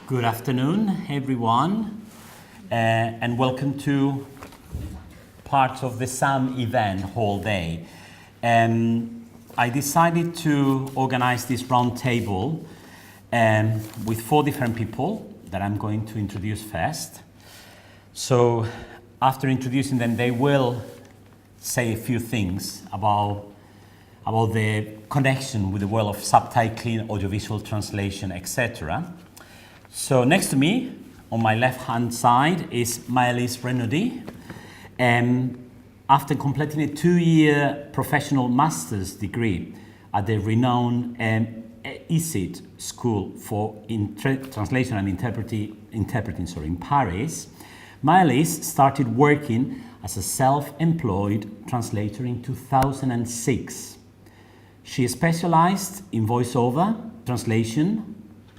Good afternoon, everyone, and welcome to part of the SAAM event whole day. I decided to organize this roundtable with 4 different people that I'm going to introduce first. So after introducing them, they will say a few things about the connection with the world of subtitling, audiovisual translation, etc. So next to me, on my left-hand side, is Maëlys Renaudie. After completing a 2-year professional master's degree at the renowned ISIT School for Translation and Interpreting in Paris, Maëlys started working as a self-employed translator in 2006. She specialized in voiceover translation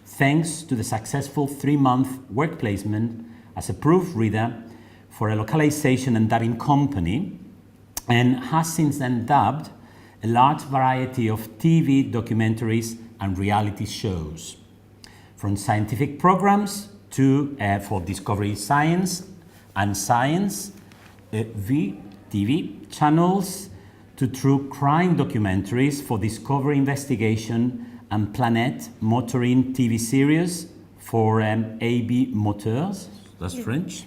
thanks to the successful 3-month work placement as a proofreader for a localization and dubbing company, and has since then dubbed a large variety of TV documentaries and reality shows, from scientific programs to for Discovery Science and Science TV channels, to true crime documentaries for Discovery Investigation and Planet Motoring TV series for AB Moteurs, that's French,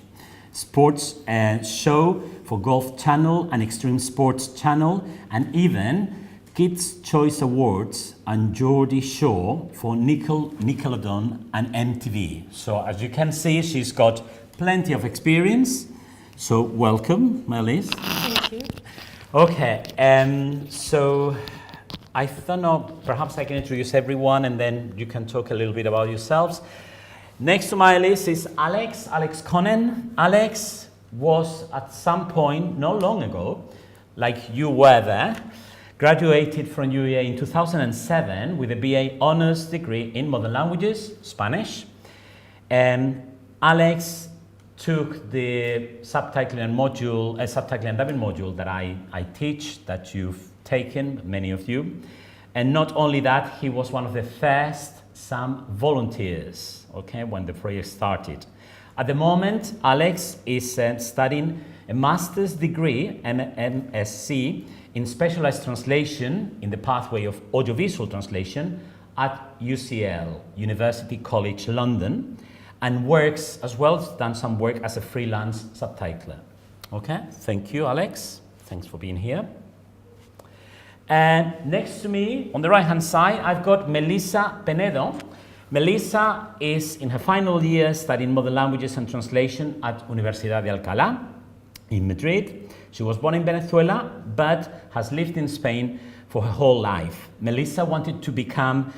sports show for Golf Channel and Extreme Sports Channel, and even Kids' Choice Awards and Geordie Shore for Nickelodeon and MTV. So as you can see, she's got plenty of experience. So welcome, Maëlys. Thank you. Okay, so I don't know, perhaps I can introduce everyone and then you can talk a little bit about yourselves. Next to Maëlys is Alex Conen. Alex was at some point, not long ago, like you were there, graduated from UEA in 2007 with a BA Honours degree in Modern Languages, Spanish. And Alex took the subtitling and dubbing module that I teach, that you've taken, many of you. And not only that, he was one of the first SAAM volunteers, okay, when the project started. At the moment, Alex is studying a master's degree, MSc, in specialized translation in the pathway of audiovisual translation at UCL, University College London, and works as well, done some work as a freelance subtitler. Okay, thank you, Alex. Thanks for being here. And next to me, on the right-hand side, I've got Melissa Penedo. Melissa is in her final year studying modern languages and translation at Universidad de Alcalá in Madrid. She was born in Venezuela, but has lived in Spain for her whole life. Melissa wanted to become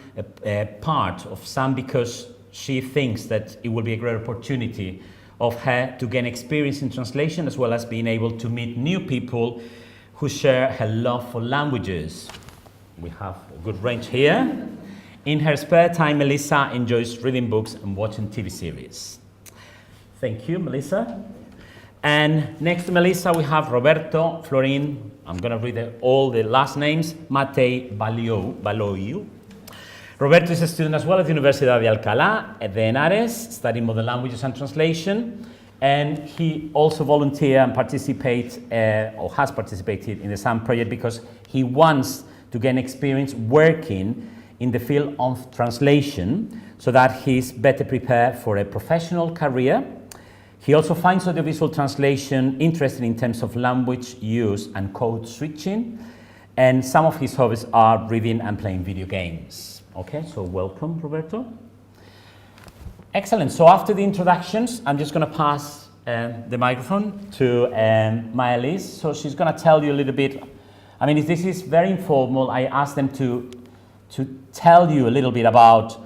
a part of SAAM because she thinks that it will be a great opportunity of her to gain experience in translation, as well as being able to meet new people who share her love for languages. We have a good range here. In her spare time, Melissa enjoys reading books and watching TV series. Thank you, Melissa. And next to Melissa, we have Roberto Florin. I'm going to read all the last names. Matei Baloiu. Roberto is a student as well at the Universidad de Alcalá de Henares, studying modern languages and translation. And he also volunteers and participates, or has participated in the SAAM project because he wants to gain experience working in the field of translation so that he's better prepared for a professional career. He also finds audiovisual translation interesting in terms of language use and code switching. And some of his hobbies are reading and playing video games. Okay, so welcome, Roberto. Excellent. So after the introductions, I'm just going to pass the microphone to Maëlys. So she's going to tell you a little bit. I mean, this is very informal. I asked them to tell you a little bit about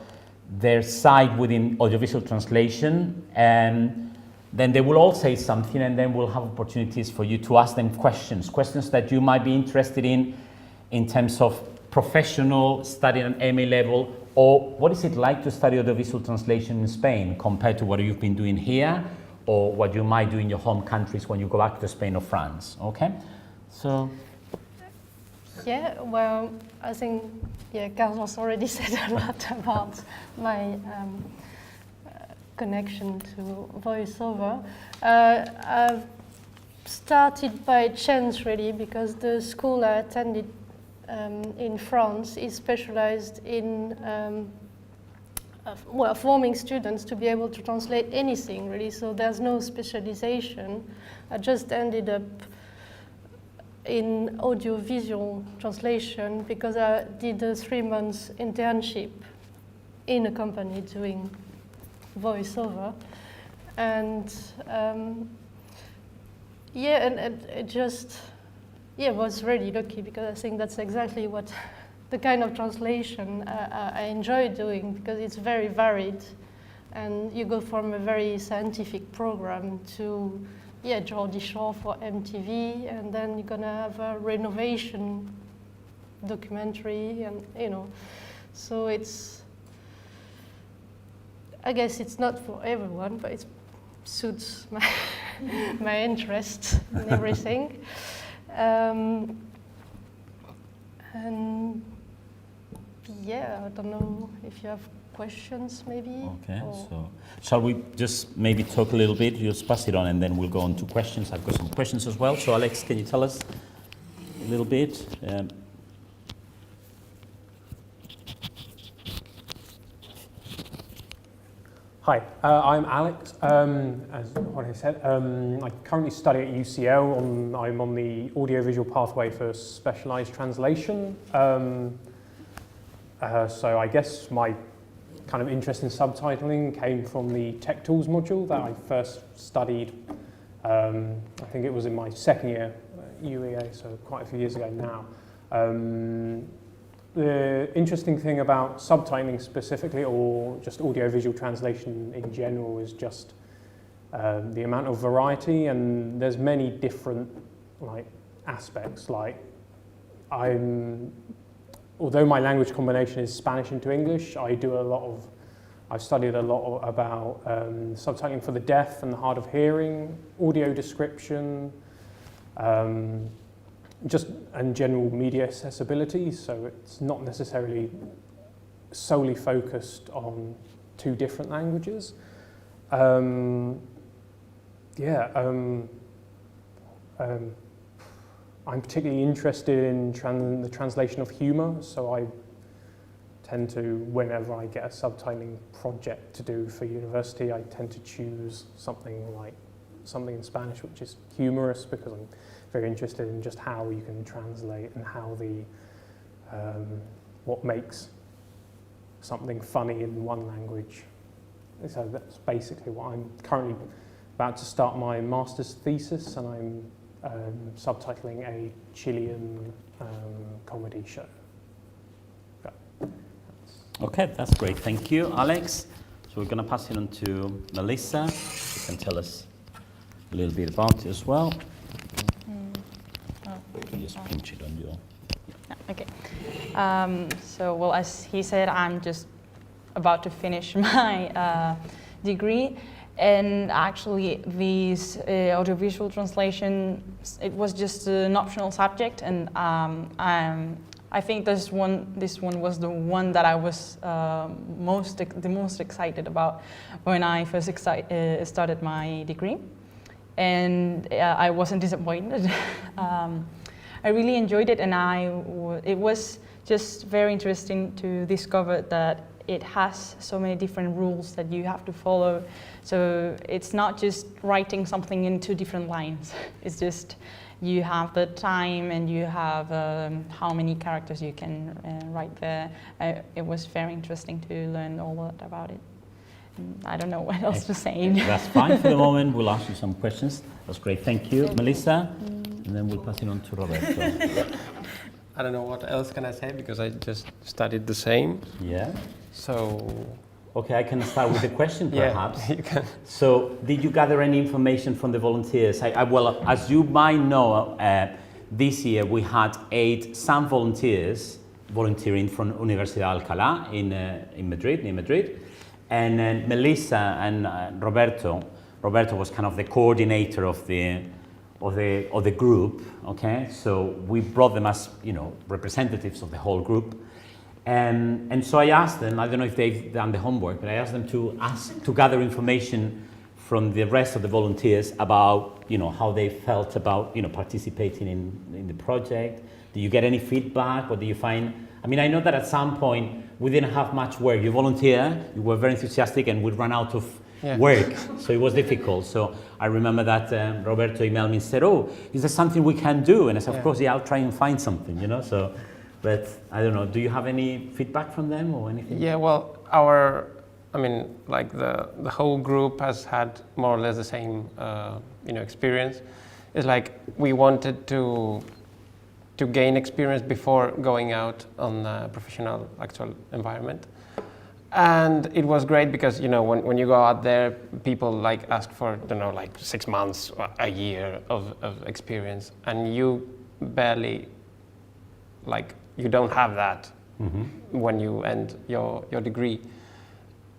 their side within audiovisual translation, and then they will all say something, and then we'll have opportunities for you to ask them questions that you might be interested in terms of professional study at MA level, or what is it like to study audiovisual translation in Spain compared to what you've been doing here, or what you might do in your home countries when you go back to Spain or France, okay? So. Yeah, well, I think, Carlos already said a lot about my connection to voiceover. I've started by chance really, because the school I attended in France is specialized in forming students to be able to translate anything really, so there's no specialization. I just ended up in audiovisual translation because I did a 3-month internship in a company doing voiceover, and it just was really lucky, because I think that's exactly what the kind of translation I enjoy doing, because it's very varied, and you go from a very scientific program to Geordie Shore for MTV, and then you're gonna have a renovation documentary, and so I guess it's not for everyone, but it suits my interest in everything. And I don't know if you have questions, maybe. Okay, so shall we just maybe talk a little bit? You'll pass it on, and then we'll go on to questions. I've got some questions as well. So Alex, can you tell us a little bit? Hi, I'm Alex. As Jorge said, I currently study at UCL. I'm on the audiovisual pathway for specialised translation. So I guess my kind of interest in subtitling came from the Tech Tools module that I first studied. I think it was in my second year at UEA, so quite a few years ago now. The interesting thing about subtitling specifically, or just audiovisual translation in general, is just the amount of variety, and there's many different aspects. Although my language combination is Spanish into English, I've studied a lot about subtitling for the deaf and the hard of hearing, audio description, and general media accessibility. So it's not necessarily solely focused on two different languages. I'm particularly interested in the translation of humour, so I tend to, whenever I get a subtitling project to do for university, I tend to choose something in Spanish which is humorous, because I'm very interested in just how you can translate and how what makes something funny in one language. So that's basically what I'm currently about to start my master's thesis, and I'm subtitling a Chilean comedy show. Okay, that's great. Thank you, Alex. So we're going to pass it on to Melissa. She can tell us a little bit about it as well. You can just pinch it on your... Okay. So, as he said, I'm just about to finish my degree. And actually, this audiovisual translation, it was just an optional subject, and I think this one was the one that I was the most excited about when I first started my degree, and I wasn't disappointed. I really enjoyed it, and it was just very interesting to discover that it has so many different rules that you have to follow. So it's not just writing something in 2 different lines. It's just you have the time, and you have how many characters you can write there. It was very interesting to learn all that about it. I don't know what else to say. That's fine for the moment. We'll ask you some questions. That's great. Thank you, Melissa. And then we'll pass it on to Roberto. I don't know what else can I say, because I just studied the same. Yeah. So... Okay, I can start with the question, perhaps. Yeah, you can. So, did you gather any information from the volunteers? Well, as you might know, this year we had 8 SAAM volunteers volunteering from Universidad Alcalá in Madrid, near Madrid, and Melissa and Roberto was kind of the coordinator of the group. Okay, so we brought them as representatives of the whole group. And so I asked them, I don't know if they've done the homework, but I asked them to gather information from the rest of the volunteers about, how they felt about, participating in the project. Do you get any feedback? What do you find? I mean, I know that at some point we didn't have much work. You volunteer, you were very enthusiastic, and we'd run out of work, so it was difficult. So I remember that Roberto emailed me and said, "Oh, is there something we can do?" And I said, "Of course, I'll try and find something." So, but I don't know. Do you have any feedback from them or anything? Yeah, well, the whole group has had more or less the same, experience. It's like we wanted to gain experience before going out on a professional actual environment. And it was great because, when you go out there, people ask for, 6 months or a year of experience, and you barely, you don't have that when you end your degree.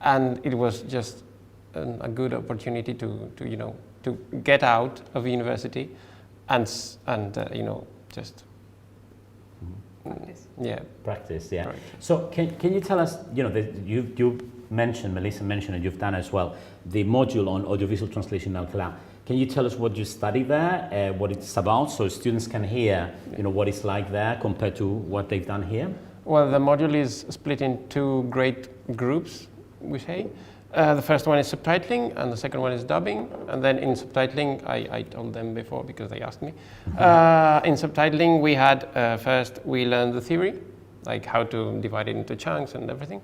And it was just a good opportunity to get out of university and just Practice, yeah. Practice. So can you tell us, you mentioned, Melissa mentioned, and you've done as well, the module on audiovisual translation in Alcalá. Can you tell us what you study there, what it's about, so students can hear, what it's like there compared to what they've done here? Well, the module is split in 2 great groups, we say. The first one is subtitling, and the second one is dubbing. And then in subtitling, I told them before because they asked me. In subtitling, we had first we learned the theory, like how to divide it into chunks and everything.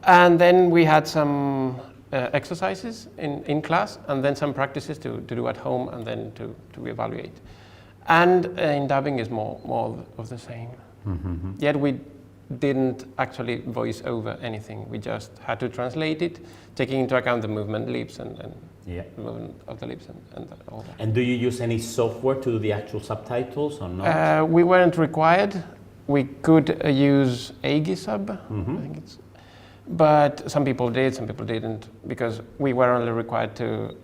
And then we had some exercises in class, and then some practices to do at home, and then to evaluate. And in dubbing is more of the same. Yet we didn't actually voice over anything. We just had to translate it, taking into account the movement lips and movement of the lips and all that. And do you use any software to do the actual subtitles or not? We weren't required. We could use Aegisub, I think but some people did, some people didn't, because we were only required to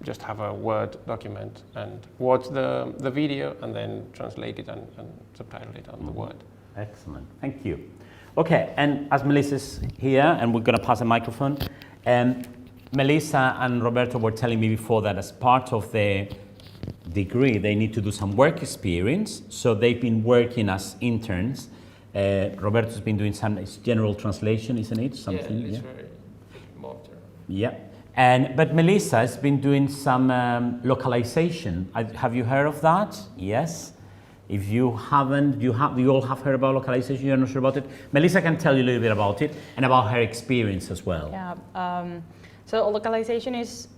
just have a Word document and watch the video and then translate it and subtitle it on the Word. Excellent, thank you. Okay, and as Melissa's here, and we're going to pass a microphone, Melissa and Roberto were telling me before that as part of the degree, they need to do some work experience, so they've been working as interns. Roberto's been doing some general translation, isn't it? Something, yeah, it's very more general. Yeah, but Melissa has been doing some localization. Have you heard of that? Yes. If you haven't, you all have heard about localization, you're not sure about it. Melissa can tell you a little bit about it and about her experience as well. Yeah, so localization is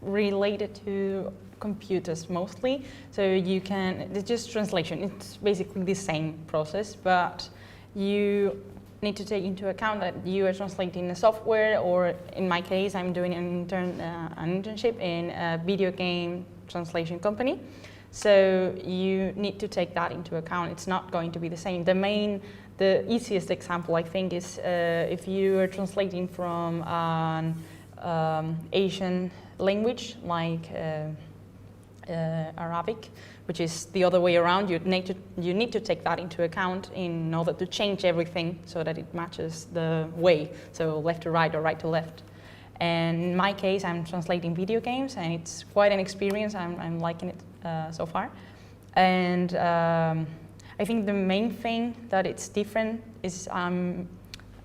related to computers mostly. So it's just translation. It's basically the same process, but you need to take into account that you are translating a software, or in my case, I'm doing an internship in a video game translation company. So you need to take that into account. It's not going to be the same. The easiest example, I think, is if you are translating from an Asian language like Arabic, which is the other way around. You need to take that into account in order to change everything so that it matches the way, so left to right or right to left. And in my case, I'm translating video games, and it's quite an experience. I'm liking it so far. And I think the main thing that it's different is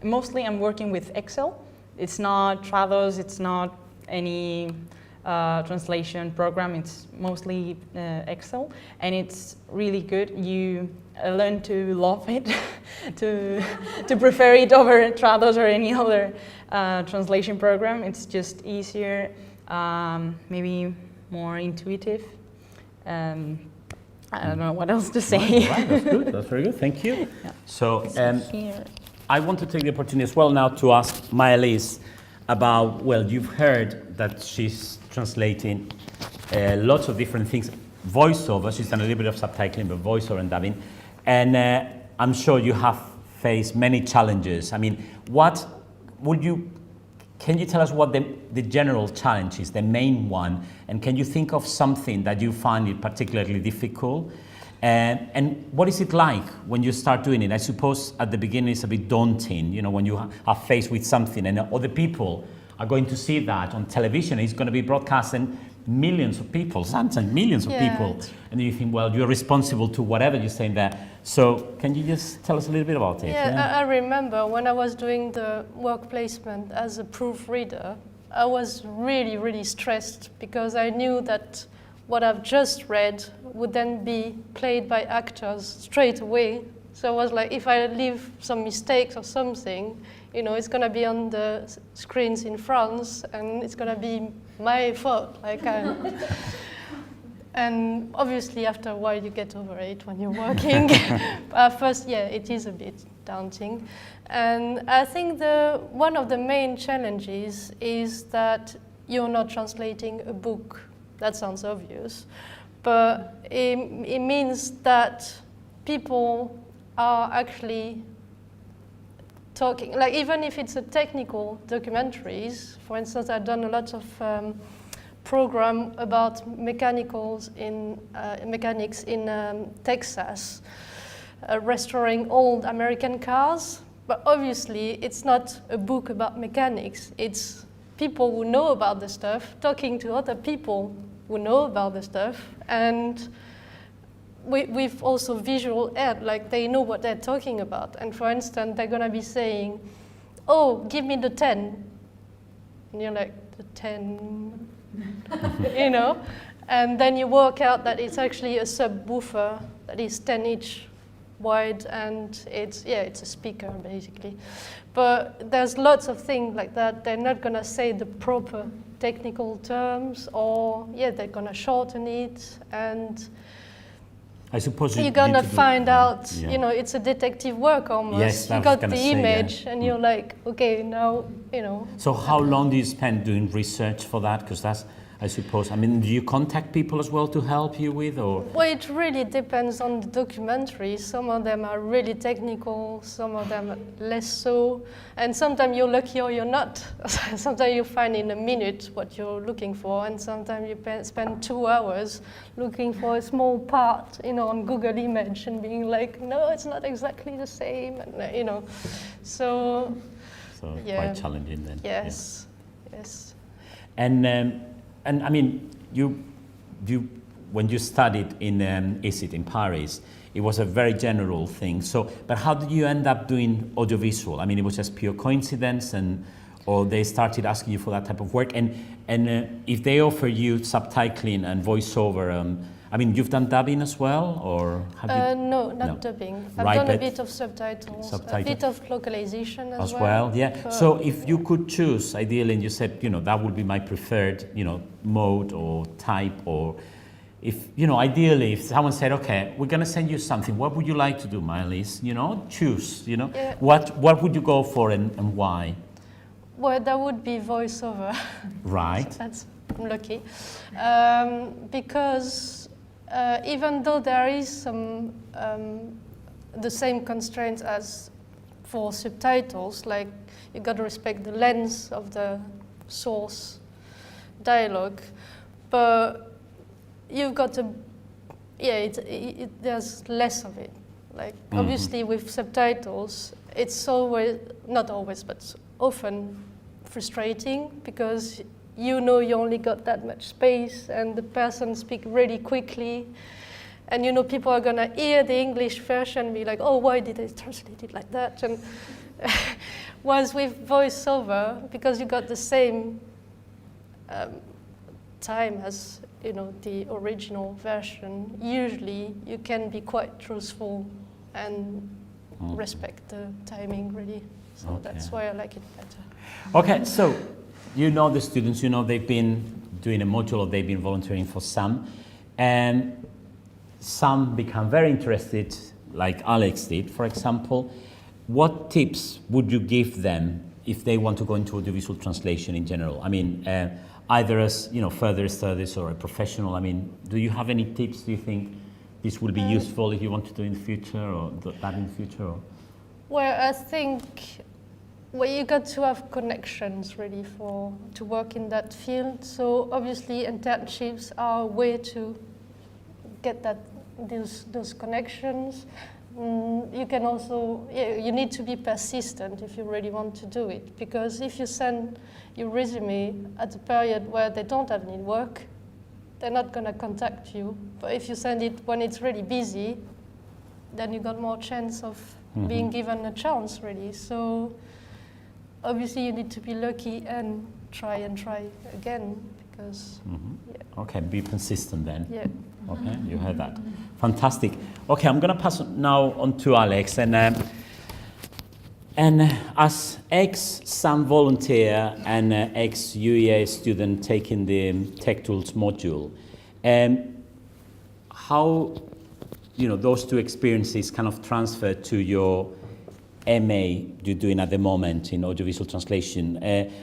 mostly I'm working with Excel. It's not Trados, it's not any translation program, it's mostly Excel, and it's really good. You learn to love it, to prefer it over Trados or any other translation program. It's just easier, maybe more intuitive. I don't know what else to say. Right, that's good, that's very good, thank you. Yeah. So Here. I want to take the opportunity as well now to ask Maya-Lise about, well, you've heard that she's translating lots of different things, voiceover, she's done a little bit of subtitling, but voiceover and dubbing, and I'm sure you have faced many challenges. I mean, can you tell us what the general challenge is, the main one, and can you think of something that you find it particularly difficult? And what is it like when you start doing it? I suppose at the beginning it's a bit daunting, you know, when you are faced with something and other people are going to see that on television. It's going to be broadcast and millions of people, sometimes millions of people. And you think, well, you're responsible to whatever you're saying there. So can you just tell us a little bit about it? Yeah, I remember when I was doing the work placement as a proofreader, I was really, really stressed because I knew that what I've just read would then be played by actors straight away. So I was like, if I leave some mistakes or something, you know, it's gonna be on the screens in France and it's gonna be my fault. Like, and obviously after a while you get over it when you're working. First, yeah, it is a bit daunting. And I think one of the main challenges is that you're not translating a book. That sounds obvious, but it means that people are actually talking, like even if it's a technical documentaries. For instance, I've done a lot of program about mechanics in Texas, restoring old American cars. But obviously, it's not a book about mechanics. It's people who know about the stuff talking to other people who know about the stuff, and we've also visual ed, like they know what they're talking about. And for instance, they're gonna be saying, "Oh, give me the 10," and you're like, "The 10," you know, and then you work out that it's actually a subwoofer that is 10-inch wide, and it's a speaker basically. But there's lots of things like that. They're not gonna say the proper technical terms, or they're gonna shorten it, and I suppose you're gonna find out. You know, it's a detective work almost. Yes, you got the image, and you're like, okay, now you know. So how long do you spend doing research for that? Because that's, I suppose, I mean, do you contact people as well to help you with, or? Well, it really depends on the documentary. Some of them are really technical, some of them are less so, and sometimes you're lucky or you're not. Sometimes you find in a minute what you're looking for, and sometimes you spend 2 hours looking for a small part, you know, on Google Image and being like, no, it's not exactly the same, and, you know. So quite challenging then. Yes, yes. And I mean, when you studied in ISIT in Paris, it was a very general thing. So, but how did you end up doing audiovisual? I mean, it was just pure coincidence, or they started asking you for that type of work. And if they offer you subtitling and voiceover, I mean, you've done dubbing as well, or have you? No, not dubbing. I've done a bit of subtitles, a bit of localization as well. Yeah. So if you could choose, ideally, and you said, you know, that would be my preferred, you know, mode or type, or if, you know, ideally, if someone said, okay, we're going to send you something, what would you like to do, Miley? You know, choose, you know, what would you go for and why? Well, that would be voiceover. Right. That's I'm lucky. Because even though there is some the same constraints as for subtitles, like you got to respect the length of the source dialogue, but you've got to, there's less of it. Like obviously with subtitles, it's always, not always, but often frustrating because you know you only got that much space and the person speaks really quickly, and you know people are gonna hear the English version and be like, oh, why did they translate it like that? And whereas with voiceover, because you got the same time as, you know, the original version, usually you can be quite truthful and respect the timing really. So that's why I like it better. Okay, so you know the students, you know they've been doing a module or they've been volunteering for SAAM, and some become very interested, like Alex did, for example. What tips would you give them if they want to go into audiovisual translation in general? I mean, either as, you know, further studies or a professional. I mean, do you have any tips? Do you think this will be useful if you want to do in the future, or that in the future? Or? Well, I think you got to have connections really to work in that field. So obviously internships are a way to get that those connections. You can also, you need to be persistent if you really want to do it, because if you send your resume at a period where they don't have any work, they're not going to contact you. But if you send it when it's really busy, then you got more chance of being given a chance, really. So obviously you need to be lucky and try again, because Okay, be consistent then. yeah. Okay, you heard that. Fantastic. Okay, I'm going to pass now on to Alex. And as ex-SAAM volunteer and ex-UEA student taking the Tech Tools module, how those two experiences kind of transfer to your MA you're doing at the moment in audiovisual translation?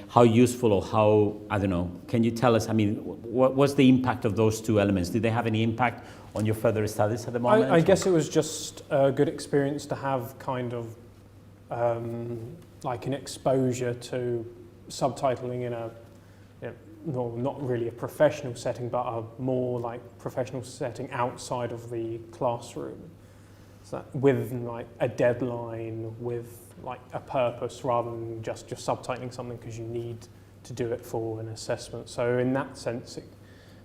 How useful, or how, I don't know, can you tell us, I mean, what was the impact of those two elements? Did they have any impact on your further studies at the moment? I guess it was just a good experience to have kind of like an exposure to subtitling in a, not really a professional setting, but a more like professional setting outside of the classroom. So that with like a deadline, with like a purpose, rather than just subtitling something because you need to do it for an assessment. So in that sense,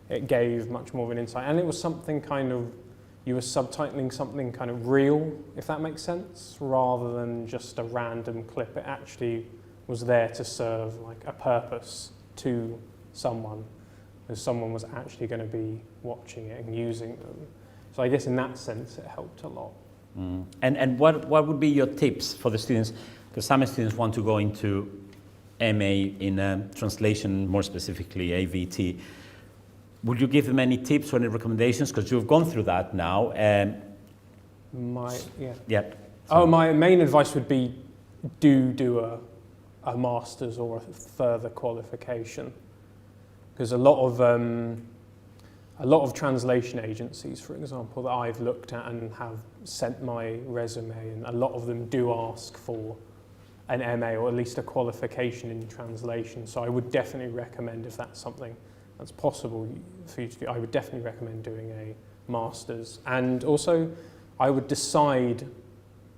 it gave much more of an insight, and it was something kind of, you were subtitling something kind of real, if that makes sense, rather than just a random clip. It actually was there to serve like a purpose to someone, because someone was actually going to be watching it and using them. So I guess in that sense it helped a lot. And what would be your tips for the students? Because some students want to go into MA in translation, more specifically AVT. Would you give them any tips or any recommendations? Because you've gone through that now. My main advice would be do a master's or a further qualification, because a lot of translation agencies, for example, that I've looked at and have sent my resume, and a lot of them do ask for an MA or at least a qualification in translation. So I would definitely recommend, if that's something that's possible for you to do, I would definitely recommend doing a master's. And also, I would decide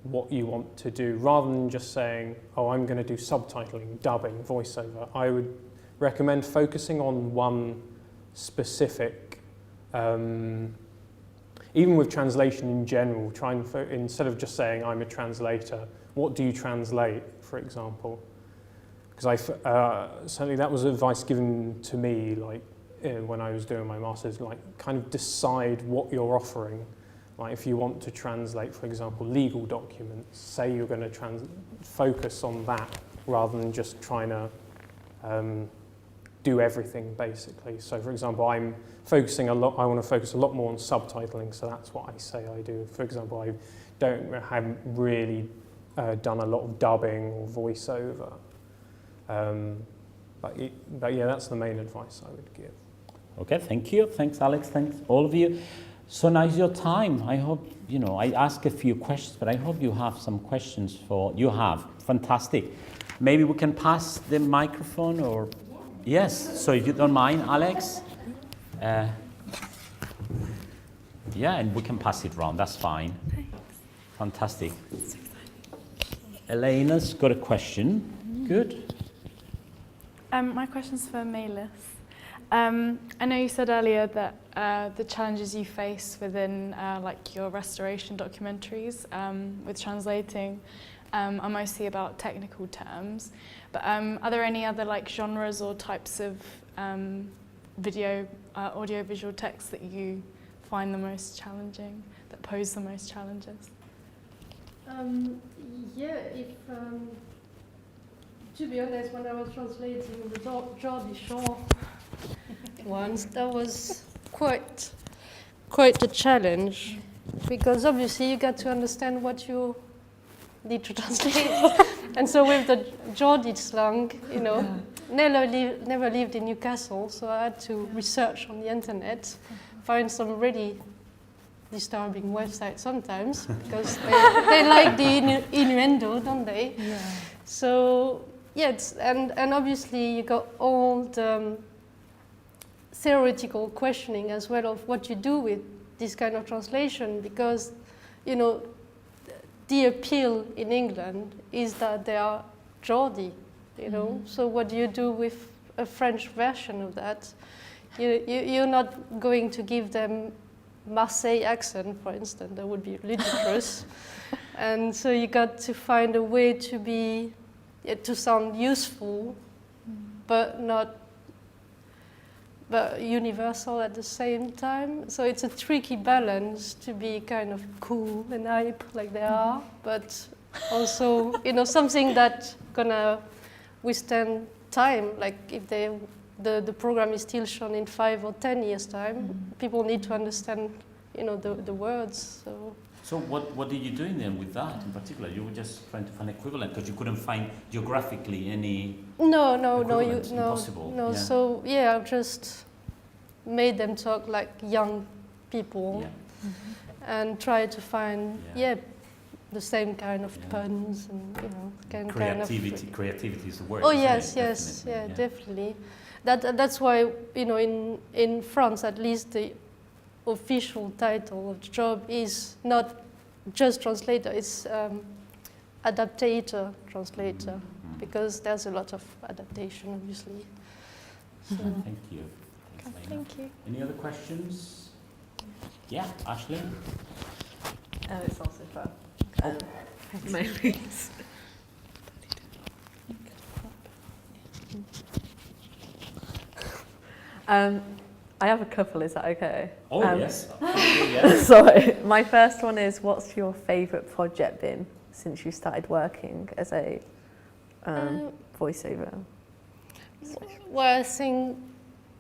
what you want to do, rather than just saying, oh, I'm going to do subtitling, dubbing, voiceover. I would recommend focusing on one specific, even with translation in general, try and instead of just saying I'm a translator, what do you translate, for example? Because certainly that was advice given to me, like when I was doing my master's, like kind of decide what you're offering. Like if you want to translate, for example, legal documents, say you're going to focus on that rather than just trying to do everything, basically. So for example, I want to focus a lot more on subtitling, so that's what I say I do. For example, I haven't really done a lot of dubbing or voiceover. But yeah, that's the main advice I would give. Okay, thank you. Thanks, Alex. Thanks, all of you. So now is your time. I hope, I ask a few questions, but I hope you have some questions you have. Fantastic. Maybe we can pass the microphone, or... Yes, so if you don't mind, Alex. And we can pass it around, that's fine. Thanks. Fantastic. Elena's got a question. Good. My question's for Melis. I know you said earlier that the challenges you face within like your restoration documentaries with translating are mostly about technical terms. But are there any other like genres or types of audio-visual text that you find the most challenging, that pose the most challenges? To be honest, when I was translating the Geordie Shore ones, that was quite a challenge, because obviously you got to understand what you need to translate. And so with the Geordie slang, never lived in Newcastle, so I had to research on the internet, find some really disturbing websites sometimes, because they like the innuendo, don't they? Yeah. So, and obviously you got all the theoretical questioning as well of what you do with this kind of translation because, you know, the appeal in England is that they are Geordie, you know. So what do you do with a French version of that? You're not going to give them Marseille accent, for instance. That would be ludicrous. And so you got to find a way to be, to sound useful, but universal at the same time. So it's a tricky balance to be kind of cool and hype like they are, but also, you know, something that gonna withstand time. Like if the program is still shown in 5 or 10 years' time, people need to understand, you know, the words. So what did you do then with that in particular? You were just trying to find equivalent because you couldn't find geographically any. No, impossible. No. Yeah. So yeah, I've just made them talk like young people, and try to find the same kind of puns and, you know, creativity is the word. Oh isn't yes, it? definitely. That's why, you know, in France at least the official title of the job is not just translator, it's adaptator translator, because there's a lot of adaptation, obviously. So. Thank you. Thank you. Any other questions? Yeah, Ashley? It's also for Maylie's. I have a couple, is that okay? Oh, yes. Yes. Sorry. My first one is, what's your favourite project been since you started working as a voiceover? Well, I think,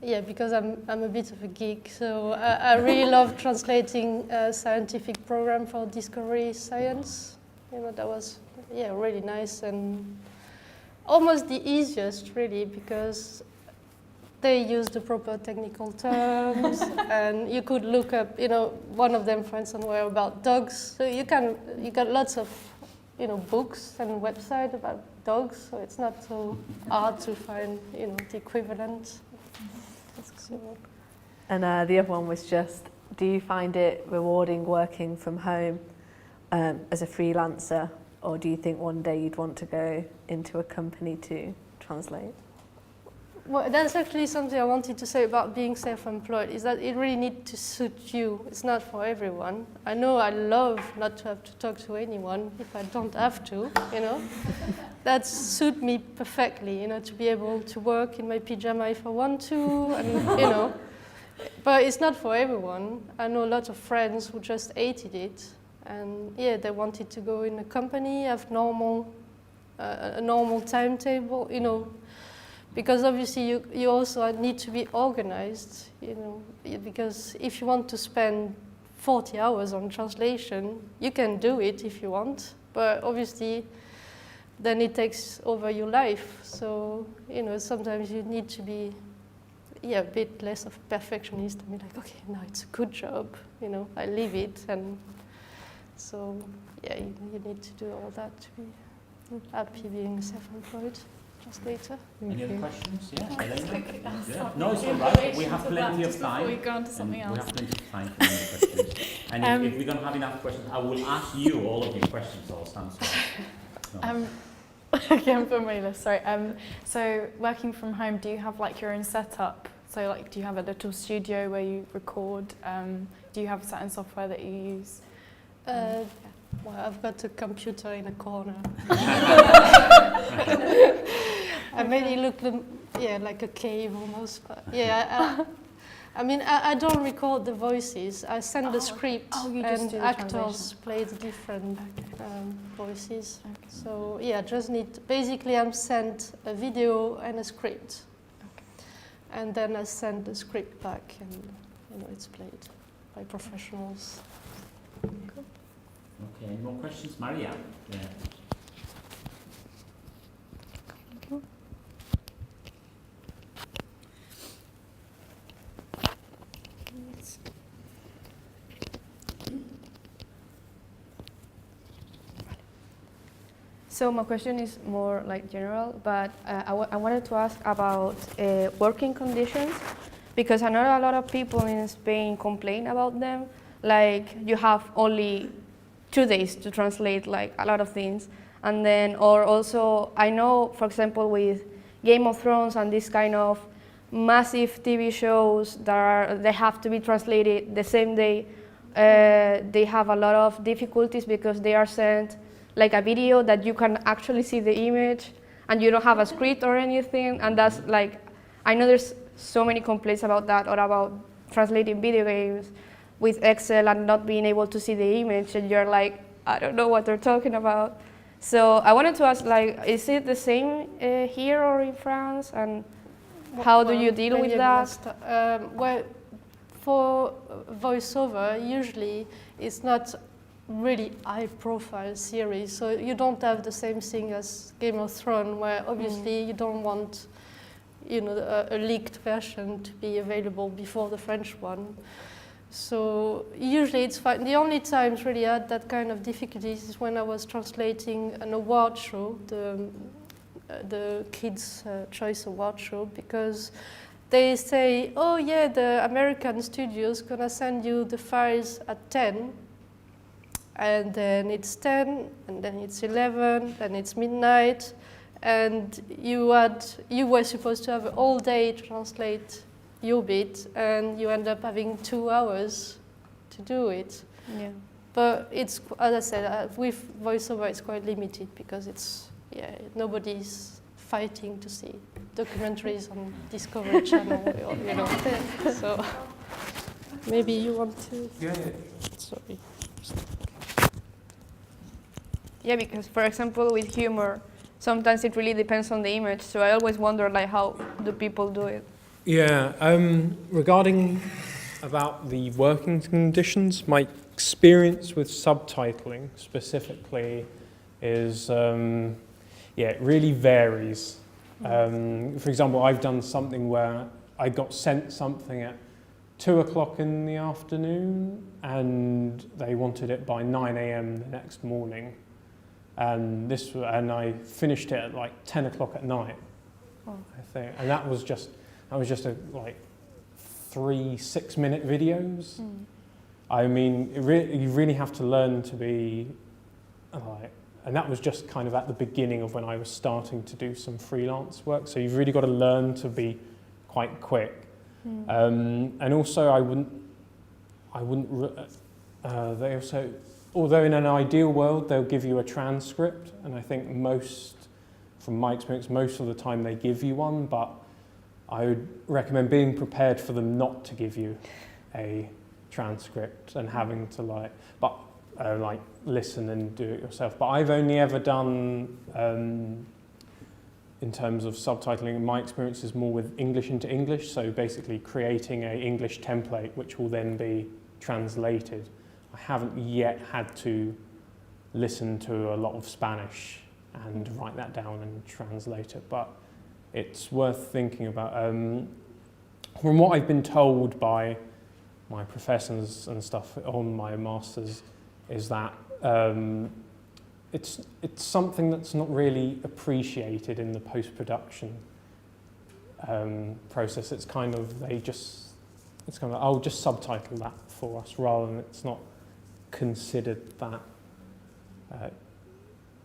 because I'm a bit of a geek, so I really love translating a scientific program for Discovery Science. You know, that was, really nice and almost the easiest, really, because they use the proper technical terms, and you could look up, you know, one of them, for instance, were about dogs. So you got lots of, you know, books and websites about dogs, so it's not so hard to find, you know, the equivalent. That's cool. And the other one was just, do you find it rewarding working from home as a freelancer, or do you think one day you'd want to go into a company to translate? Well, that's actually something I wanted to say about being self-employed, is that it really needs to suit you. It's not for everyone. I know I love not to have to talk to anyone if I don't have to, you know. That suits me perfectly, you know, to be able to work in my pyjama if I want to, and, you know. But it's not for everyone. I know a lot of friends who just hated it, and they wanted to go in a company, have a normal timetable, you know. Because obviously you also need to be organized, you know, because if you want to spend 40 hours on translation, you can do it if you want, but obviously then it takes over your life. So, you know, sometimes you need to be a bit less of a perfectionist and be like, okay, now it's a good job, you know, I live it. And so, you need to do all that to be happy being self-employed. Later. Any other questions? Yeah. No, it's all right. We have plenty of time. Before we go on to something else. We have plenty of time for any questions. And if we don't have enough questions, I will ask you all of your questions also. Again for Maylie's, sorry. So working from home, do you have like your own setup? So like, do you have a little studio where you record? Do you have certain software that you use? Well, I've got a computer in a corner. I made it look, like a cave almost. But I mean, I don't record the voices. I send the script, and actors play the different voices. Okay. So just basically I'm sent a video and a script, and then I send the script back, and you know it's played by professionals. Cool. Okay, any more questions? Maria? Yeah. So my question is more like general, but I wanted to ask about working conditions, because I know a lot of people in Spain complain about them, like you have only 2 days to translate like a lot of things. And then, or also, I know, for example, with Game of Thrones and this kind of massive TV shows they have to be translated the same day, they have a lot of difficulties because they are sent like a video that you can actually see the image and you don't have a script or anything, and that's like, I know there's so many complaints about that, or about translating video games with Excel and not being able to see the image, and you're like, I don't know what they're talking about. So I wanted to ask, like, is it the same here or in France, and how do you deal with that? Well, for voiceover, usually it's not really high-profile series, so you don't have the same thing as Game of Thrones, where obviously you don't want, you know, a leaked version to be available before the French one. So usually it's fine. The only times really I had that kind of difficulties is when I was translating an award show, the Kids' Choice Award show, because they say, oh yeah, the American studio's gonna send you the files at 10, and then it's 10, and then it's 11, and it's midnight, and you were supposed to have all day to translate your bit, and you end up having 2 hours to do it. Yeah. But it's, as I said, with voiceover it's quite limited because it's, yeah, nobody's fighting to see documentaries on Discovery Channel, or, you know. So maybe you want to. Yeah. Sorry. Yeah, because for example with humor, sometimes it really depends on the image. So I always wonder, like, how do people do it? Yeah, regarding about the working conditions, my experience with subtitling specifically is, it really varies. For example, I've done something where I got sent something at 2 o'clock in the afternoon and they wanted it by 9 a.m. the next morning. And I finished it at like 10 o'clock at night, I think. And that was just like 3 6-minute videos. I mean, you really have to learn to be like, and that was just kind of at the beginning of when I was starting to do some freelance work. So you've really got to learn to be quite quick. And also they also, although in an ideal world they'll give you a transcript, and I think from my experience, most of the time they give you one, but I would recommend being prepared for them not to give you a transcript and having to listen and do it yourself. But I've only ever done, in terms of subtitling, my experience is more with English into English, so basically creating an English template which will then be translated. I haven't yet had to listen to a lot of Spanish and write that down and translate it, but it's worth thinking about. From what I've been told by my professors and stuff on my masters, is that it's something that's not really appreciated in the post-production process. It's kind of I'll just subtitle that for us, rather than it's not considered that.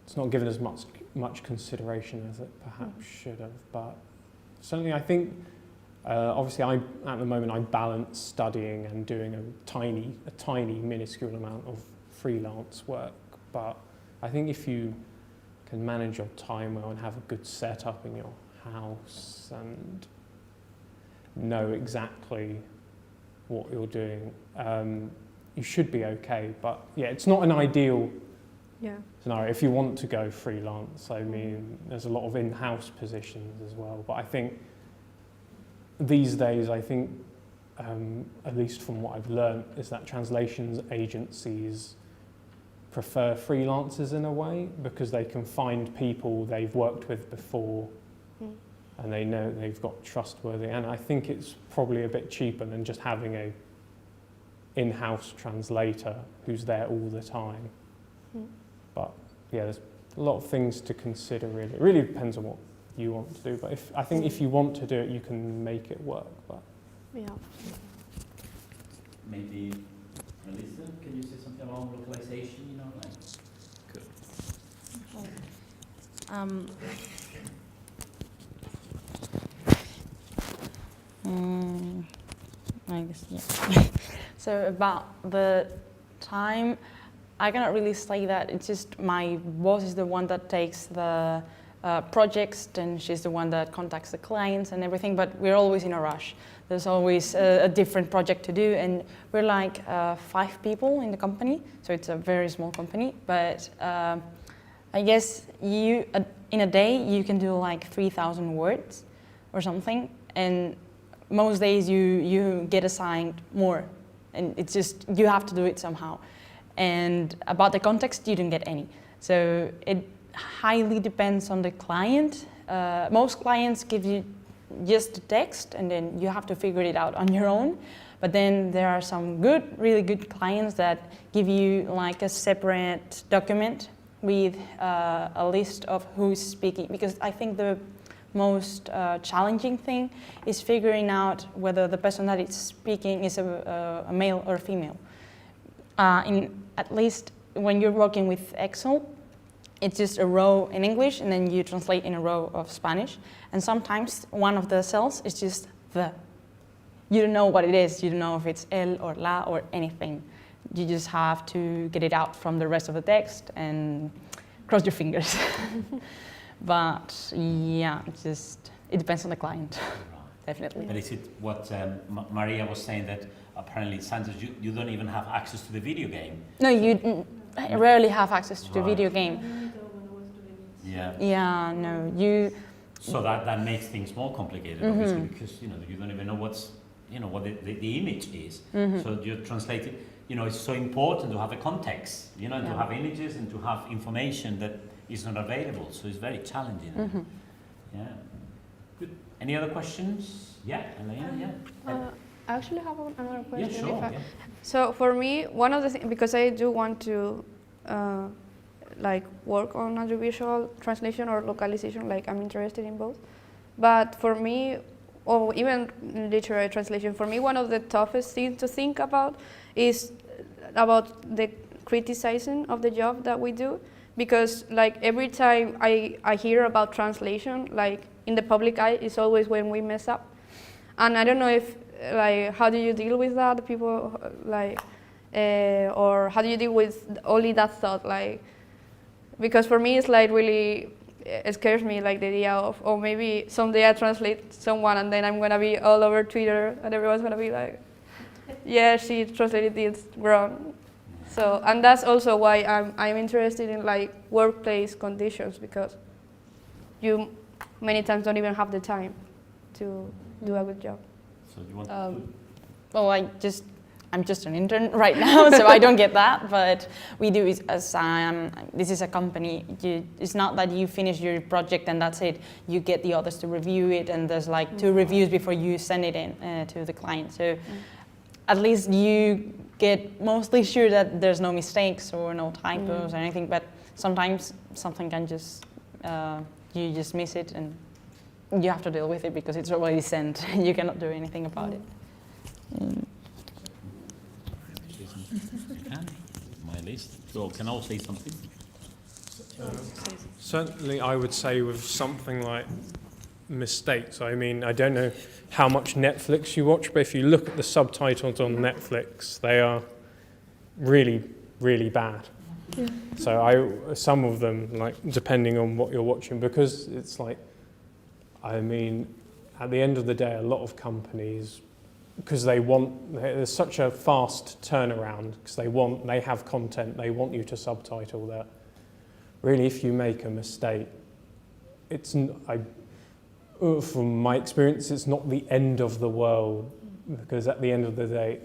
It's not given as much consideration as it perhaps should have, but certainly I think, obviously at the moment I balance studying and doing a tiny minuscule amount of freelance work, but I think if you can manage your time well and have a good setup in your house and know exactly what you're doing, you should be okay. But yeah, it's not an ideal scenario if you want to go freelance. I mean, there's a lot of in-house positions as well, but I think these days, at least from what I've learned, is that translations agencies prefer freelancers in a way, because they can find people they've worked with before and they know they've got trustworthy, and I think it's probably a bit cheaper than just having a in-house translator who's there all the time. But yeah, there's a lot of things to consider really. It really depends on what you want to do, but I think if you want to do it, you can make it work. But yeah. Maybe Melissa, can you say something about localization? You know, like. Good. I guess, yeah. So about the time, I cannot really say that. It's just my boss is the one that takes the projects, and she's the one that contacts the clients and everything, but we're always in a rush. There's always a different project to do, and we're like 5 people in the company, so it's a very small company, but I guess in a day you can do like 3,000 words or something, and most days you get assigned more, and it's just, you have to do it somehow. And about the context, you don't get any. So it highly depends on the client. Most clients give you just the text, and then you have to figure it out on your own. But then there are some really good clients that give you like a separate document with a list of who's speaking, because I think the most challenging thing is figuring out whether the person that is speaking is a male or a female. At least when you're working with Excel, it's just a row in English, and then you translate in a row of Spanish. And sometimes one of the cells is just the. You don't know what it is. You don't know if it's el or la or anything. You just have to get it out from the rest of the text and cross your fingers. But yeah, it depends on the client, definitely. And is it what Maria was saying, that apparently sometimes you don't even have access to the video game? No, you rarely have access to the video game. Yeah. Yeah, no, you. So that makes things more complicated, obviously, because you don't even know what the image is. So you translate it. It's so important to have a context, and to have images and to have information that is not available. So it's very challenging. Yeah. Good. Any other questions? Yeah, Elena. Yeah. I actually have another question. Yeah, sure. So for me, one of the things, because I do want to work on audiovisual translation or localization, I'm interested in both. But for me, or even literary translation, for me one of the toughest things to think about is about the criticizing of the job that we do. Because every time I hear about translation, in the public eye, it's always when we mess up. And I don't know if, how do you deal with that, people, or how do you deal with only that thought, because for me it's really, it scares me, the idea of, oh, maybe someday I translate someone and then I'm gonna be all over Twitter and everyone's gonna be like, yeah, she translated this wrong. So, and that's also why I'm interested in workplace conditions, because you many times don't even have the time to do a good job. So you want to well, I'm just an intern right now, so I don't get that. But we do is, as this is a company. It's not that you finish your project and that's it. You get the others to review it, and there's 2 reviews before you send it in to the client. So at least you get mostly sure that there's no mistakes or no typos or anything. But sometimes something can just you just miss it, and you have to deal with it because it's already sent. You cannot do anything about it. My list. So can I say something? Certainly, I would say with something like mistakes. I mean, I don't know how much Netflix you watch, but if you look at the subtitles on Netflix, they are really, really bad. Yeah. So some of them, depending on what you're watching, because it's at the end of the day, a lot of companies, because there's such a fast turnaround, because they have content, they want you to subtitle that. Really, if you make a mistake, from my experience, it's not the end of the world, because at the end of the day,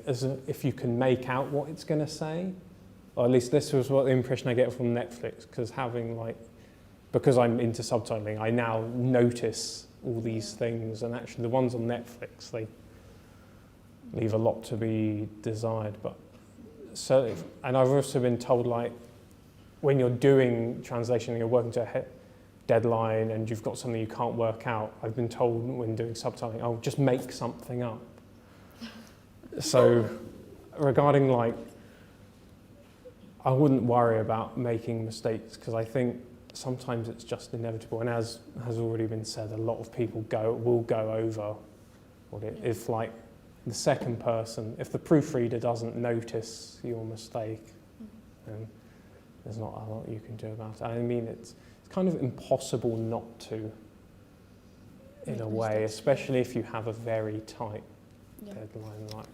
if you can make out what it's going to say, or at least this was what the impression I get from Netflix, because I'm into subtitling, I now notice all these things, and actually the ones on Netflix, they leave a lot to be desired. And I've also been told, when you're doing translation and you're working to a deadline and you've got something you can't work out, I've been told when doing subtitling, just make something up. So regarding I wouldn't worry about making mistakes, because I think sometimes it's just inevitable. And as has already been said, a lot of people will go over what it, if like the second person, if the proofreader doesn't notice your mistake, then there's not a lot you can do about it. I mean, it's kind of impossible not to, in a way, especially if you have a very tight deadline. Like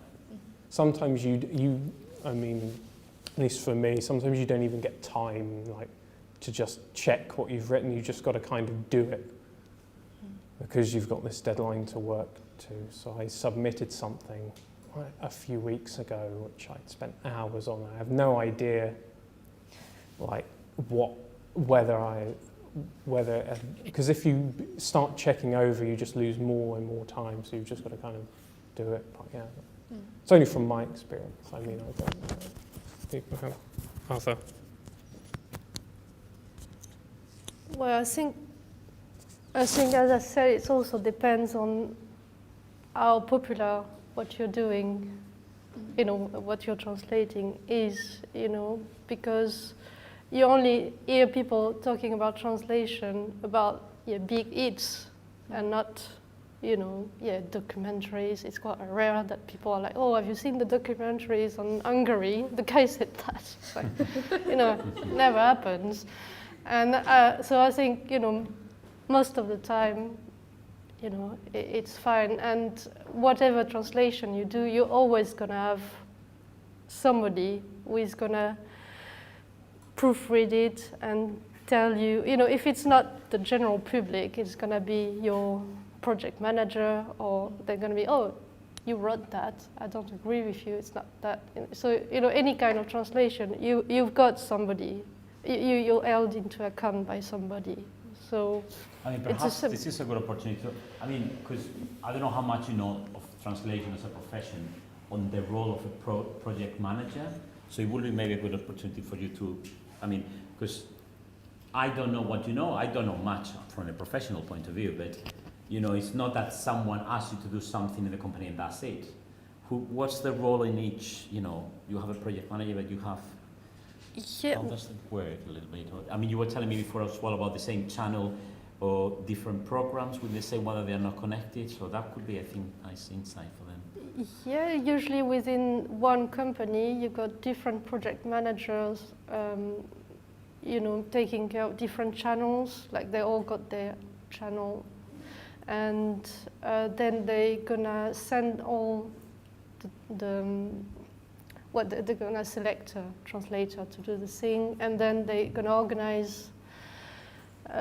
sometimes I mean, at least for me, sometimes you don't even get time like to just check what you've written. You just got to kind of do it because you've got this deadline to work to. So I submitted something a few weeks ago, which I'd spent hours on. I have no idea, like because if you start checking over, you just lose more and more time. So you've just got to kind of do it. But yeah, it's only from my experience. I mean, I don't know. People have. Arthur. Well, I think as I said, it also depends on how popular what you're doing, what you're translating is, because you only hear people talking about translation about big hits and not, documentaries. It's quite rare that people are like, oh, have you seen the documentaries on Hungary? The guy said that. It's like, never happens. And so I think, most of the time, it's fine. And whatever translation you do, you're always going to have somebody who is going to proofread it and tell you, if it's not the general public, it's going to be your project manager, or they're going to be, oh, you wrote that, I don't agree with you, it's not that. So, any kind of translation, you've got somebody, you're held into account by somebody. So I mean, perhaps this is a good opportunity. Because I don't know how much you know of translation as a profession on the role of a project manager. So it would be maybe a good opportunity for you to, because I don't know what you know. I don't know much from a professional point of view, but it's not that someone asks you to do something in the company and that's it. What's the role in each? You have a project manager, but you have. Yeah. How does it work a little bit? You were telling me before as well about the same channel or different programs. Will they say whether they are not connected? So that could be, I think, nice insight for them. Yeah, usually within one company, you've got different project managers, taking care of different channels. Like they all got their channel, and then they're gonna send all they're gonna select a translator to do the thing, and then they're gonna organize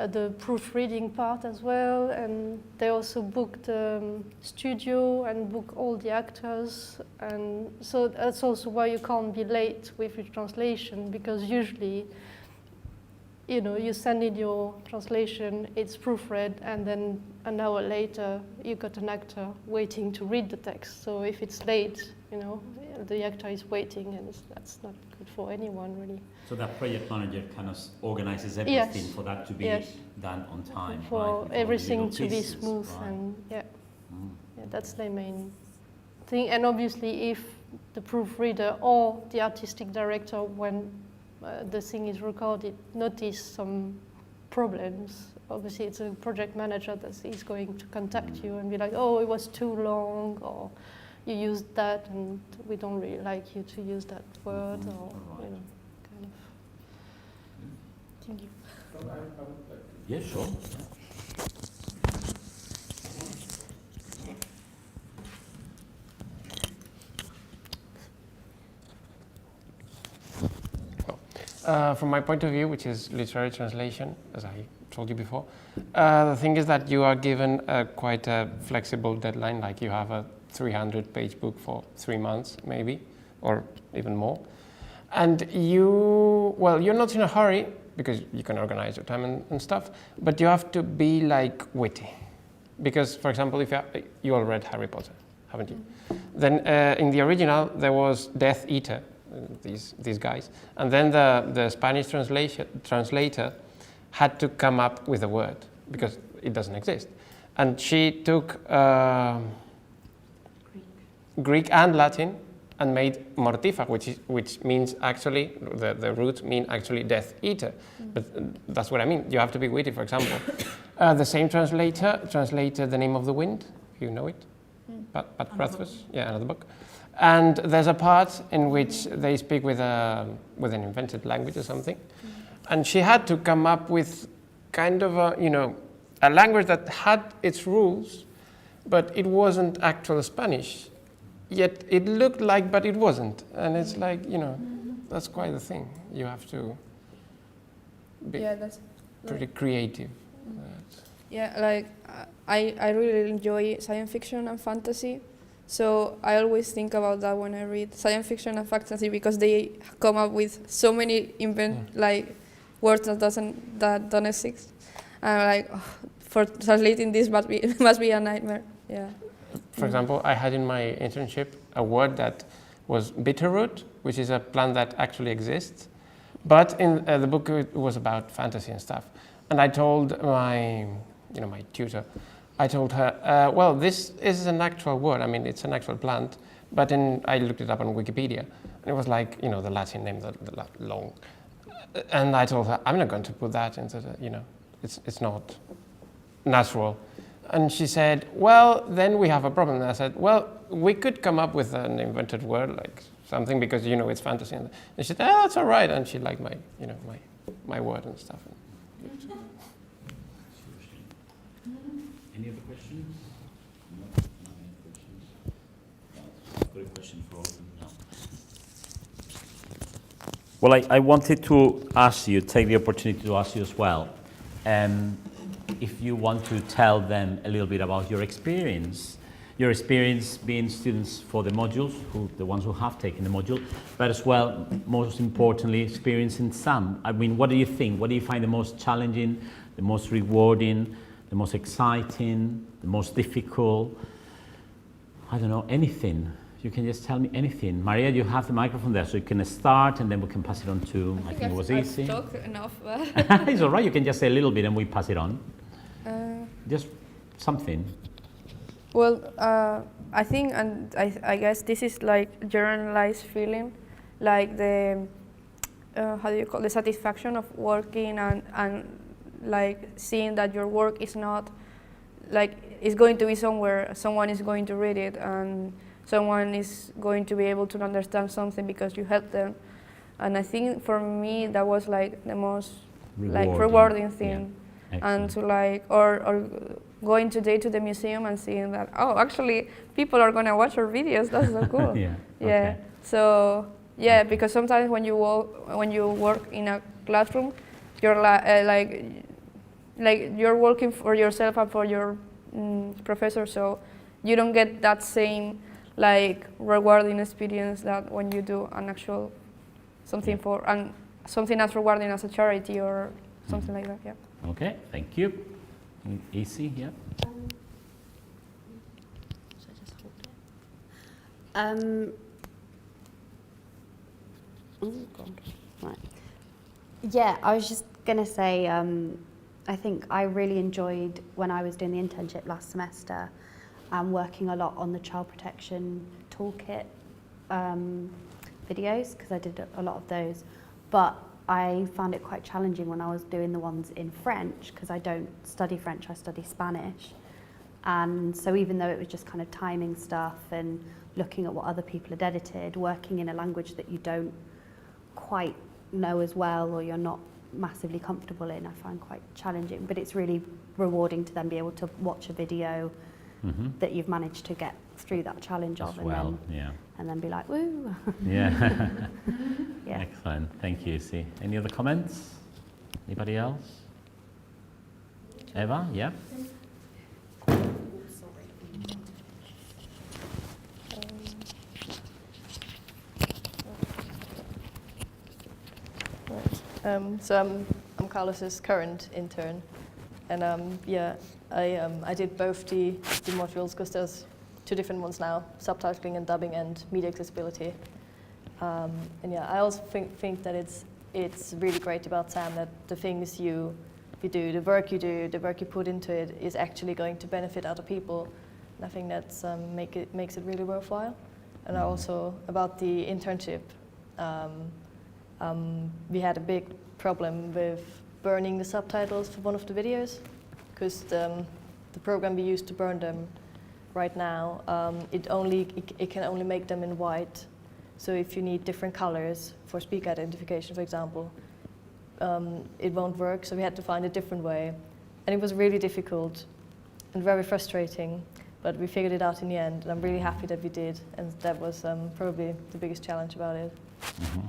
the proofreading part as well, and they also book the studio and book all the actors, and so that's also why you can't be late with your translation, because usually you send in your translation, it's proofread, and then an hour later you got an actor waiting to read the text. So if it's late, the actor is waiting, and that's not good for anyone really. So that project manager kind of organizes everything for that to be done on time. For right? everything to be smooth, right. and that's the main thing. And obviously, if the proofreader or the artistic director, when the thing is recorded, notice some problems, obviously it's a project manager that is going to contact you and be like, oh, it was too long, or you used that and we don't really like you to use that word, or kind of. Thank you. Yeah, sure. From my point of view, which is literary translation, as I told you before, the thing is that you are given quite a flexible deadline, like you have a 300-page book for 3 months, maybe, or even more. And you're not in a hurry, because you can organize your time and stuff, but you have to be like witty. Because, for example, if you all read Harry Potter, haven't you? Then in the original, there was Death Eater, these guys, and then the Spanish translator had to come up with a word because it doesn't exist, and she took Greek and Latin and made mortífag, which means actually, the roots mean actually Death Eater. But that's what I mean. You have to be witty, for example. The same translator translated The Name of the Wind, if you know it. Pat Brathwaite, yeah, another book. And there's a part in which they speak with an invented language or something. And she had to come up with kind of a language that had its rules, but it wasn't actual Spanish. Yet it looked like, but it wasn't. And it's like, that's quite the thing. You have to be that's pretty creative. Yeah, like I really enjoy science fiction and fantasy. So I always think about that when I read science fiction and fantasy, because they come up with so many like words that don't exist. And I'm like, for translating this must be a nightmare. Yeah. For example, I had in my internship a word that was bitterroot, which is a plant that actually exists. But in the book, it was about fantasy and stuff. And I told my tutor, I told her, well, this is an actual word. I mean, it's an actual plant. But I looked it up on Wikipedia, and it was like, the Latin name, the long. And I told her, I'm not going to put that into the, it's not natural. And she said, well, then we have a problem. And I said, well, we could come up with an invented word, like something, because, it's fantasy. And she said, that's all right. And she liked my word and stuff. Any other questions? No, not any questions. I've got a question for all of them. No. Well, I wanted to ask you, take the opportunity to ask you as well, if you want to tell them a little bit about your experience being students for the modules, the ones who have taken the module, but as well, most importantly, experience in SAAM. I mean, what do you think? What do you find the most challenging, the most rewarding, the most exciting, the most difficult? I don't know, anything. You can just tell me anything. Maria, you have the microphone there, so you can start and then we can pass it on to, I think it was easy. I've talked enough. It's all right, you can just say a little bit and we pass it on. Just something. Well, I think, and I guess this is like generalized feeling, like the, how do you call it, the satisfaction of working and like seeing that your work is not, like, it's going to be somewhere, someone is going to read it and someone is going to be able to understand something because you helped them. And I think for me that was like the most rewarding thing. Yeah. And to like, or going today to the museum and seeing that, oh, actually people are gonna watch our videos, that's so cool. Yeah. Yeah. Okay. So yeah, because sometimes when you work in a classroom, you're like you're working for yourself and for your professor, so you don't get that same like rewarding experience that when you do an actual something for and something as rewarding as a charity or something like that. Yeah. Okay, thank you. Easy, yeah. Should I just hold it? Oh God. Right. Yeah, I was just gonna say. I think I really enjoyed when I was doing the internship last semester and working a lot on the child protection toolkit videos, because I did a lot of those. But I found it quite challenging when I was doing the ones in French, because I don't study French, I study Spanish. And so even though it was just kind of timing stuff and looking at what other people had edited, working in a language that you don't quite know as well or you're not massively comfortable in, I find quite challenging. But it's really rewarding to then be able to watch a video that you've managed to get through that challenge of, and then be like, woo. Yeah. Yeah. Excellent. Thank you, Izzy. Any other comments? Anybody else? Eva, yeah? So I'm Carlos's current intern, and I did both the modules because there's two different ones now: subtitling and dubbing, and media accessibility. And yeah, I also think that it's really great about SAAM that the things you do, the work you put into it is actually going to benefit other people. And I think that's makes it really worthwhile. And also about the internship, we had a big problem with burning the subtitles for one of the videos, because the program we use to burn them right now, it can only make them in white. So if you need different colors for speaker identification, for example, it won't work. So we had to find a different way, and it was really difficult and very frustrating. But we figured it out in the end, and I'm really happy that we did. And that was probably the biggest challenge about it. Mm-hmm.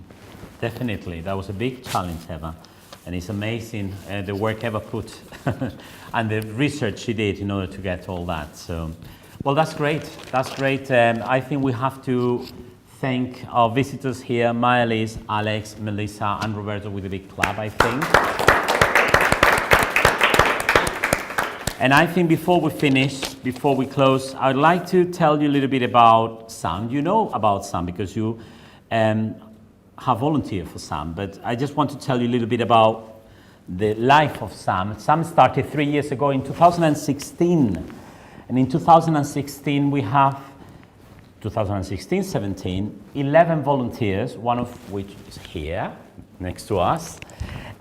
Definitely, that was a big challenge, Eva. And it's amazing the work Eva put and the research she did in order to get all that. So, well, that's great. That's great. I think we have to thank our visitors here, Maya-Lise, Alex, Melissa, and Roberto with a big clap, I think. And I think before we finish, before we close, I'd like to tell you a little bit about SAAM. You know about SAAM because you have volunteered for SAAM, but I just want to tell you a little bit about the life of SAAM. SAAM started 3 years ago in 2016. And in 2016, we have 2016-17, 11 volunteers, one of which is here, next to us.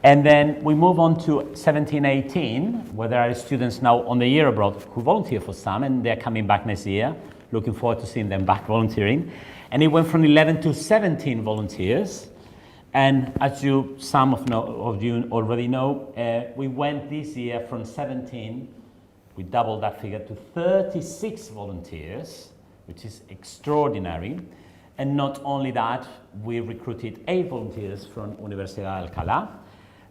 And then we move on to 17-18, where there are students now on the year abroad who volunteer for SAAM, and they're coming back next year. Looking forward to seeing them back volunteering. And it went from 11 to 17 volunteers. And as some of you already know, we went this year from 17, we doubled that figure, to 36 volunteers, which is extraordinary. And not only that, we recruited 8 volunteers from Universidad de Alcalá.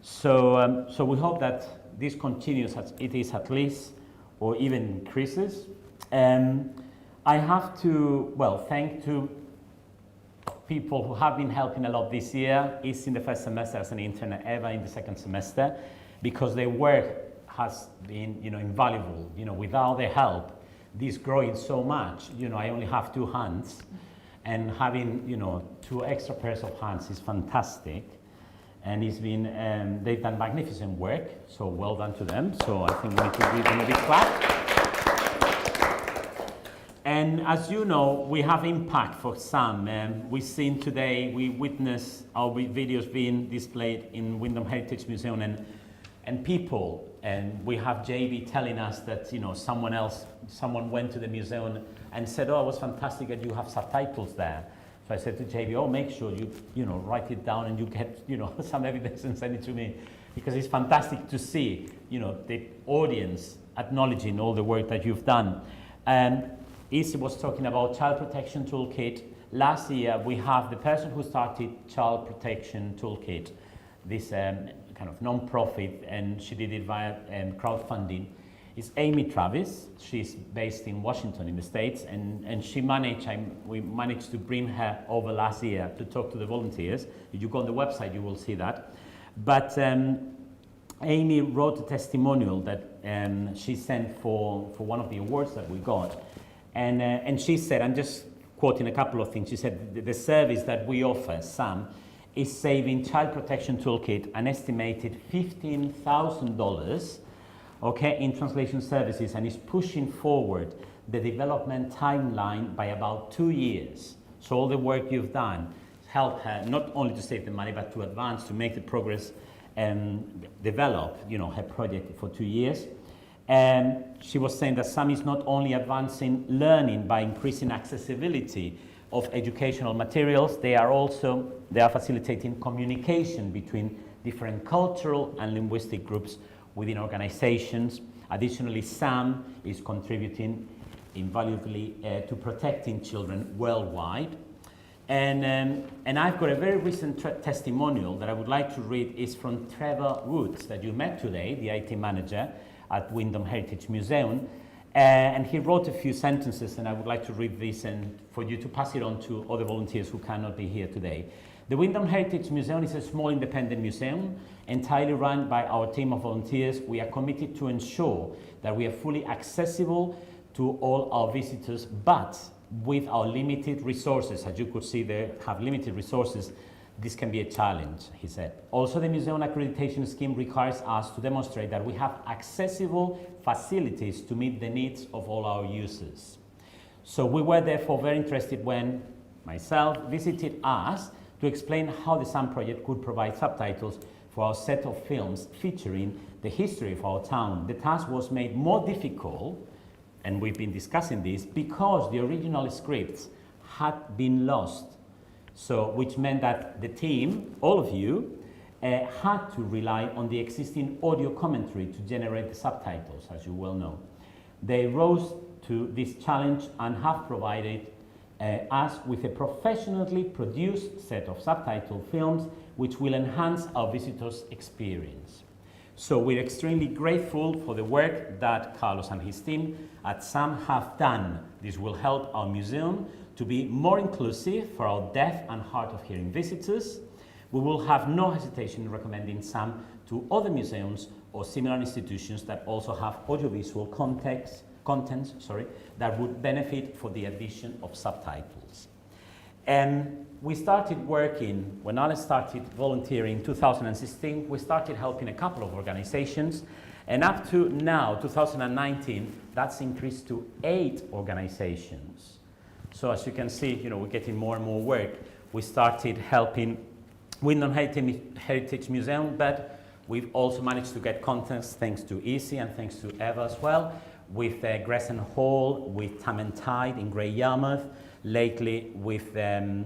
So we hope that this continues as it is at least, or even increases. I have to, thank to people who have been helping a lot this year. Is in the first semester as an intern, and Eva in the second semester, because their work has been, invaluable. Without their help, this growing so much. I only have 2 hands, and having 2 extra pairs of hands is fantastic. And it's been, they've done magnificent work, so well done to them. So I think we need to give them a big clap. And as you know, we have impact for SAAM. We've seen today, we witnessed our videos being displayed in Wyndham Heritage Museum, and people, and we have JB telling us that someone went to the museum and said, oh, it was fantastic that you have subtitles there. So I said to JB, oh, make sure you write it down and you get some evidence and send it to me, because it's fantastic to see the audience acknowledging all the work that you've done. Izzy was talking about Child Protection Toolkit. Last year we have the person who started Child Protection Toolkit, this kind of non-profit, and she did it via crowdfunding. Is Amy Travis. She's based in Washington in the States, and we managed to bring her over last year to talk to the volunteers. If you go on the website, you will see that. But Amy wrote a testimonial that she sent for one of the awards that we got. And she said, I'm just quoting a couple of things, she said, the service that we offer, SAAM, is saving Child Protection Toolkit an estimated $15,000 in translation services, and is pushing forward the development timeline by about 2 years. So all the work you've done helped her not only to save the money, but to advance, to make the progress and develop her project for 2 years. And she was saying that SAAM is not only advancing learning by increasing accessibility of educational materials, they are facilitating communication between different cultural and linguistic groups within organizations. Additionally, SAAM is contributing invaluably to protecting children worldwide. And I've got a very recent testimonial that I would like to read. Is from Trevor Woods, that you met today, the IT manager at Wyndham Heritage Museum. And he wrote a few sentences, and I would like to read this and for you to pass it on to other volunteers who cannot be here today. The Wyndham Heritage Museum is a small independent museum entirely run by our team of volunteers. We are committed to ensure that we are fully accessible to all our visitors, but with our limited resources, as you could see, they have limited resources, this can be a challenge, he said. Also, the museum accreditation scheme requires us to demonstrate that we have accessible facilities to meet the needs of all our users. So we were therefore very interested when myself visited us to explain how the SAAM project could provide subtitles for our set of films featuring the history of our town. The task was made more difficult, and we've been discussing this, because the original scripts had been lost. So, which meant that the team, all of you, had to rely on the existing audio commentary to generate the subtitles, as you well know. They rose to this challenge and have provided us with a professionally produced set of subtitle films which will enhance our visitors' experience. So we're extremely grateful for the work that Carlos and his team at SAAM have done. This will help our museum to be more inclusive for our deaf and hard of hearing visitors. We will have no hesitation in recommending SAAM to other museums or similar institutions that also have audiovisual contents that would benefit for the addition of subtitles. And we started working, when I started volunteering in 2016, we started helping a couple of organizations, and up to now, 2019, that's increased to 8 organizations. So as you can see, you know, we're getting more and more work. We started helping Wyndham Heritage Museum, but we've also managed to get contacts thanks to Easy and thanks to Eva as well, with Grayson Hall, with Tam and Tide in Grey Yarmouth, lately with a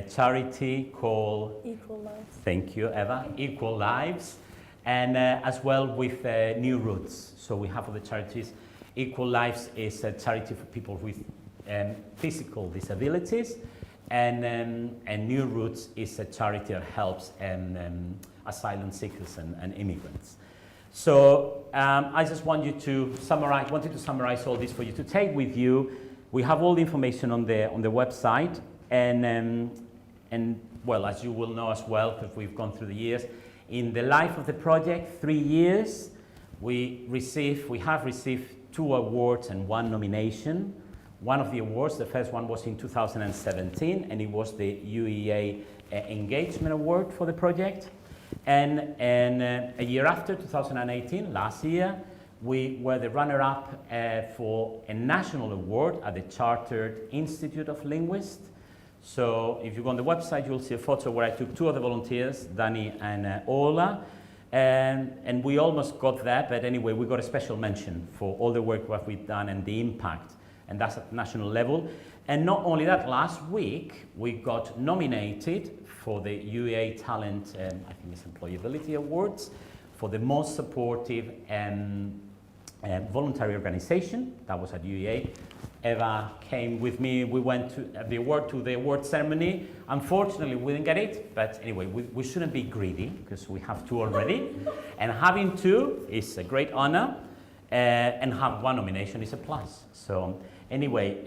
charity called Equal Lives. Thank you, Eva, Equal Lives, and as well with New Roots. So we have other charities. Equal Lives is a charity for people with physical disabilities, and New Roots is a charity that helps asylum seekers and immigrants. So I just wanted to summarize all this for you to take with you. We have all the information on the website, and well, as you will know as well, because we've gone through the years, in the life of the project, 3 years, we have received 2 awards and 1 nomination. One of the awards, the first one was in 2017, and it was the UEA Engagement Award for the project. And a year after, 2018, last year, we were the runner-up for a national award at the Chartered Institute of Linguists. So if you go on the website, you'll see a photo where I took 2 other volunteers, Dani and Ola, and we almost got that, but anyway, we got a special mention for all the work that we've done and the impact, and that's at national level. And not only that, last week, we got nominated for the UEA Talent, I think it's Employability Awards, for the most supportive voluntary organization. That was at UEA. Eva came with me. We went to the award ceremony. Unfortunately, we didn't get it, but anyway, we shouldn't be greedy because we have 2 already. And having 2 is a great honor, and have 1 nomination is a plus. So anyway,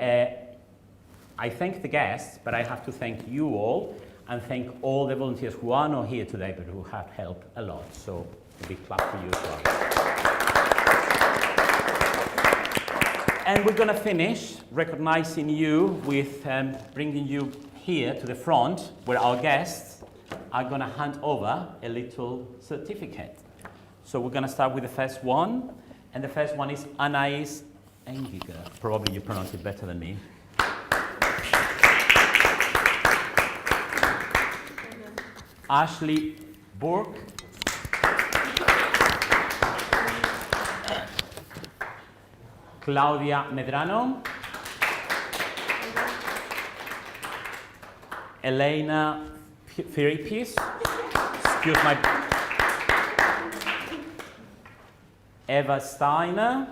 I thank the guests, but I have to thank you all and thank all the volunteers who are not here today, but who have helped a lot. So a big clap for you as well. And we're going to finish recognizing you with bringing you here to the front, where our guests are going to hand over a little certificate. So we're going to start with the first one, and the first one is Anais Engiger. Probably you pronounce it better than me. Ashley Burke. Claudia Medrano. Elena Firipis. Excuse my. Eva Steiner.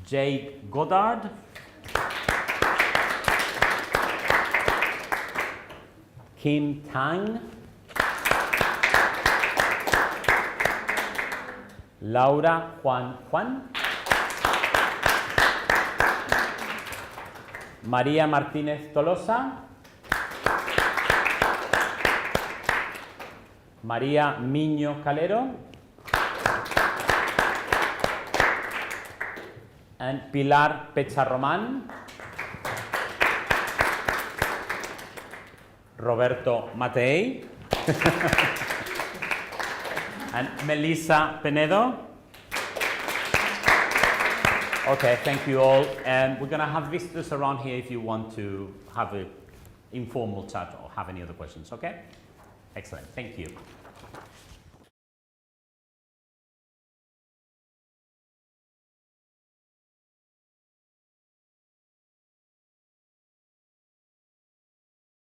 Jade Goddard. Kim Tang. Laura Juan. María Martínez Tolosa. María Miño Calero. And Pilar Pecharromán. Roberto Matei. And Melissa Penedo. Okay, thank you all. And we're going to have visitors around here if you want to have an informal chat or have any other questions, okay? Excellent, thank you.